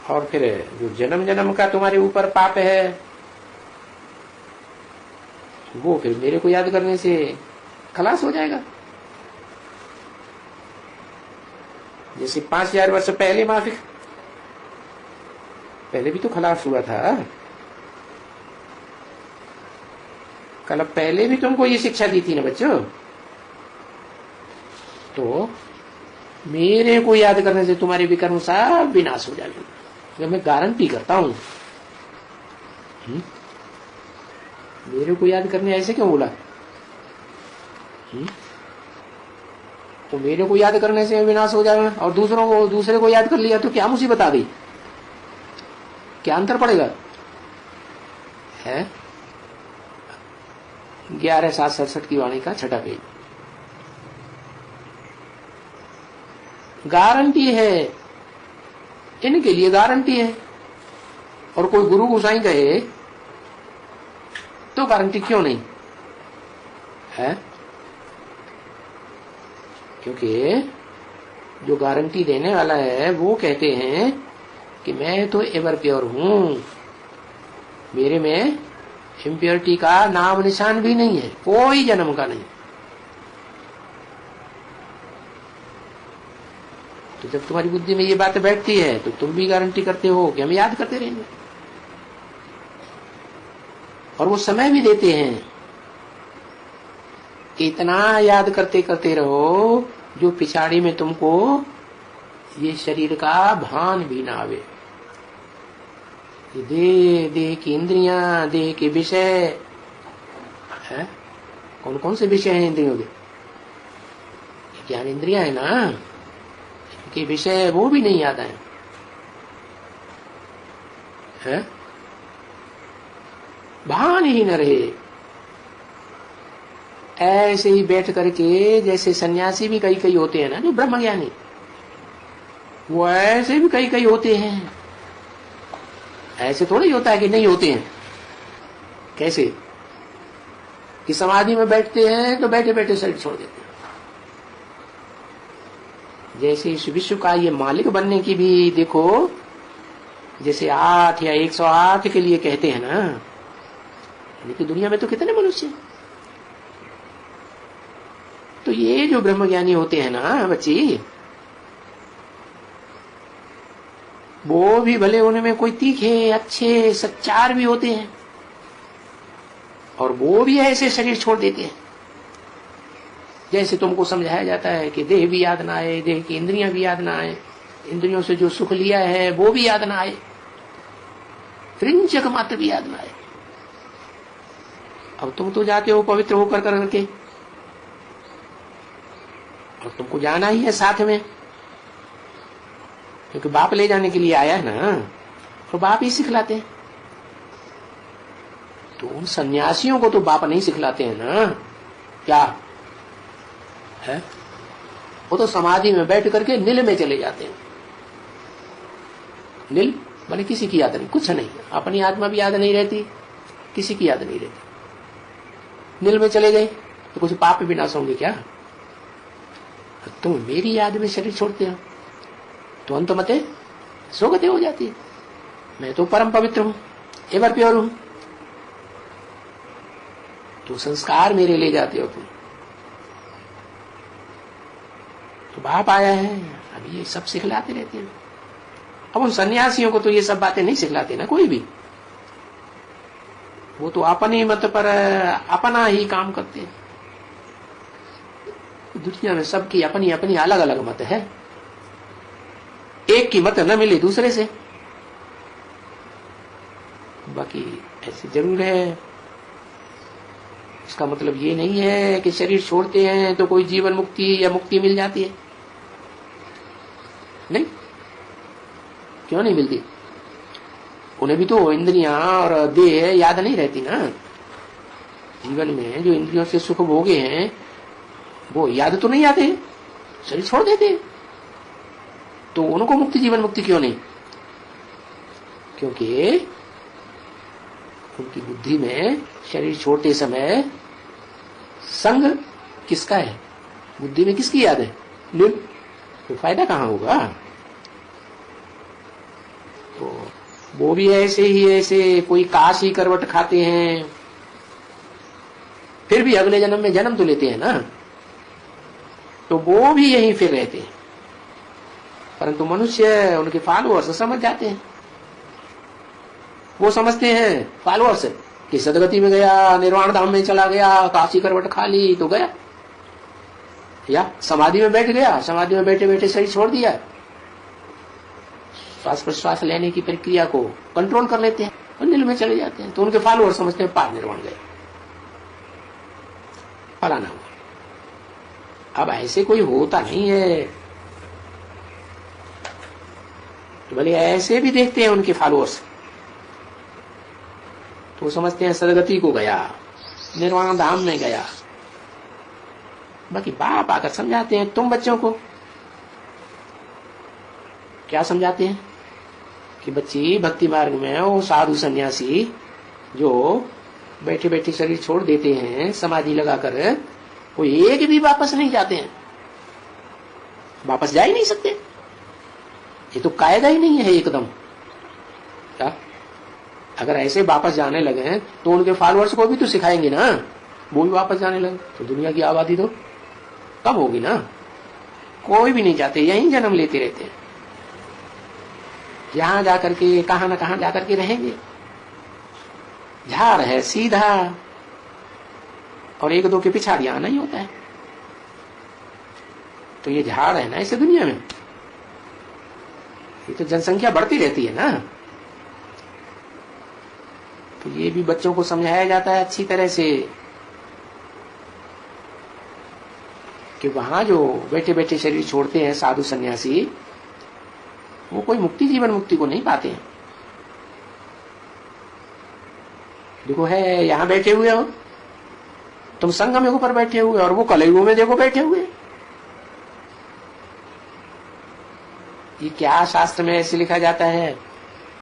और फिर जो जन्म जन्म का तुम्हारे ऊपर पाप है वो फिर मेरे को याद करने से खलास हो जाएगा। जैसे 5000 वर्ष पहले माफी, पहले भी तो खलास हुआ था। कल पहले भी तुमको ये शिक्षा दी थी ना बच्चों। तो मेरे को याद करने से तुम्हारे विकर्म सब विनाश हो जाएगा, मैं गारंटी करता हूं। मेरे को याद करने ऐसे क्यों बोला? तो मेरे को याद करने से विनाश हो जाएगा और दूसरे को याद कर लिया तो क्या मुसीबत आ गई? क्या अंतर पड़ेगा? है 11/7/67 की वाणी का 6ठा पेज। गारंटी है, इनके लिए गारंटी है। और कोई गुरु गोसाई कहे तो गारंटी क्यों नहीं है? क्योंकि जो गारंटी देने वाला है वो कहते हैं कि मैं तो एवर प्योर हूं, मेरे में इम्प्योरिटी का नाम निशान भी नहीं है, कोई जन्म का नहीं। तो जब तुम्हारी बुद्धि में ये बात बैठती है तो तुम भी गारंटी करते हो कि हम याद करते रहेंगे। और वो समय भी देते हैं, इतना याद करते करते रहो जो पिछाड़ी में तुमको ये शरीर का भान भी ना आवे। देह की इंद्रियां, देह के विषय है, कौन कौन से विषय हैं इंद्रियों के? ज्ञान इंद्रियां है ना, के विषय वो भी नहीं याद आए है? भान ही न रहे। ऐसे ही बैठ करके, जैसे सन्यासी भी कई कई होते हैं ना जो ब्रह्मज्ञानी, वो ऐसे भी कई कई होते हैं। ऐसे थोड़ी होता है कि नहीं होते हैं। कैसे कि समाधि में बैठते हैं तो बैठे बैठे शरीर छोड़ देते हैं। जैसे इस विश्व का ये मालिक बनने की भी देखो, जैसे 8 या 108 के लिए कहते हैं ना, लेकिन दुनिया में तो कितने मनुष्य हैं। तो ये जो ब्रह्मज्ञानी होते हैं ना बच्ची, वो भी भले उनमें कोई तीखे अच्छे सच्चार भी होते हैं, और वो भी ऐसे शरीर छोड़ देते हैं जैसे तुमको समझाया जाता है कि देह भी याद ना आए, देह की इंद्रियां भी याद ना आए, इंद्रियों से जो सुख लिया है वो भी याद ना आए, त्रिंचक मात्र भी याद ना आए। अब तुम तो जाते हो पवित्र होकर करके, और तुमको जाना ही है साथ में, क्योंकि बाप ले जाने के लिए आया है ना, तो बाप ही सिखलाते हैं। तो उन सन्यासियों को तो बाप नहीं सिखलाते हैं ना, क्या है? वो तो समाधि में बैठ करके नील में चले जाते हैं। नील माने किसी की याद नहीं, कुछ नहीं, अपनी आत्मा भी याद नहीं रहती, किसी की याद नहीं रहती। नील में चले गए तो कुछ पाप विनाश होंगे क्या? तुम मेरी याद में शरीर छोड़ते हो तो अंत मते सोगते हो जाती है। मैं तो परम पवित्र हूं, एवर प्योर हूं, तो संस्कार मेरे ले जाते हो तुम। तो बाप आया है, अब ये सब सिखलाते रहते हैं। अब उन सन्यासियों को तो ये सब बातें नहीं सिखलाते ना कोई भी, वो तो अपने मत पर अपना ही काम करते हैं। दुनिया में सबकी अपनी अपनी अलग अलग मत है, एक की मत न मिले दूसरे से। बाकी ऐसे जरूर है, इसका मतलब ये नहीं है कि शरीर छोड़ते हैं तो कोई जीवन मुक्ति या मुक्ति मिल जाती है। नहीं, क्यों नहीं मिलती? उन्हें भी तो इंद्रियां और देह याद नहीं रहती ना। जीवन में जो इंद्रियों से सुख भोगे हैं वो याद तो नहीं आते, शरीर छोड़ देते हैं। तो उनको मुक्ति जीवन मुक्ति क्यों नहीं? क्योंकि उनकी बुद्धि में शरीर छोड़ते समय संग किसका है, बुद्धि में किसकी याद है? नील। तो फायदा कहां होगा? वो भी ऐसे ही, ऐसे कोई काश ही करवट खाते हैं, फिर भी अगले जन्म में जन्म तो लेते हैं ना, तो वो भी यहीं फिर रहते हैं। परंतु मनुष्य, उनके फॉलोअर्स समझ जाते हैं। वो समझते हैं फॉलोअर्स कि सदगति में गया, निर्वाण धाम में चला गया, काशी करवट खा ली तो गया, या समाधि में बैठ गया, समाधि में बैठे बैठे शरीर छोड़ दिया, श्वास प्रश्वास लेने की प्रक्रिया को कंट्रोल कर लेते हैं और नील में चले जाते हैं। तो उनके फॉलोअर्स समझते हैं पार निर्वाण गए, फलाना हुआ। अब ऐसे कोई होता नहीं है। तो भले ऐसे भी देखते हैं उनके फॉलोअर्स, तो समझते हैं सदगति को गया, निर्वाण धाम में गया। बाकी बाप आकर समझाते हैं तुम बच्चों को। क्या समझाते हैं कि बच्ची, भक्ति मार्ग में वो साधु सन्यासी जो बैठे बैठे शरीर छोड़ देते हैं समाधि लगाकर, वो एक भी वापस नहीं जाते हैं, वापस जा ही नहीं सकते। ये तो कायदा ही नहीं है एकदम। क्या अगर ऐसे वापस जाने लगे तो उनके फॉलोअर्स को भी तो सिखाएंगे ना, वो भी वापस जाने लगे, तो दुनिया की आबादी तो कब होगी ना। कोई भी नहीं जाते, यहीं जन्म लेते रहते हैं, यहां जाकर के कहां ना कहां जाकर के रहेंगे। झाड़ है सीधा, और एक दो के पिछाड़ी आना ही होता है। तो ये झाड़ है ना इस दुनिया में, ये तो जनसंख्या बढ़ती रहती है ना। तो ये भी बच्चों को समझाया जाता है अच्छी तरह से कि वहां जो बैठे बैठे शरीर छोड़ते हैं साधु सन्यासी, वो कोई मुक्ति, जीवन मुक्ति को नहीं पाते हैं। देखो है यहां बैठे हुए हो तुम, संगम युग पर बैठे हुए, और वो कलयुग में देखो बैठे हुए। ये क्या शास्त्र में ऐसे लिखा जाता है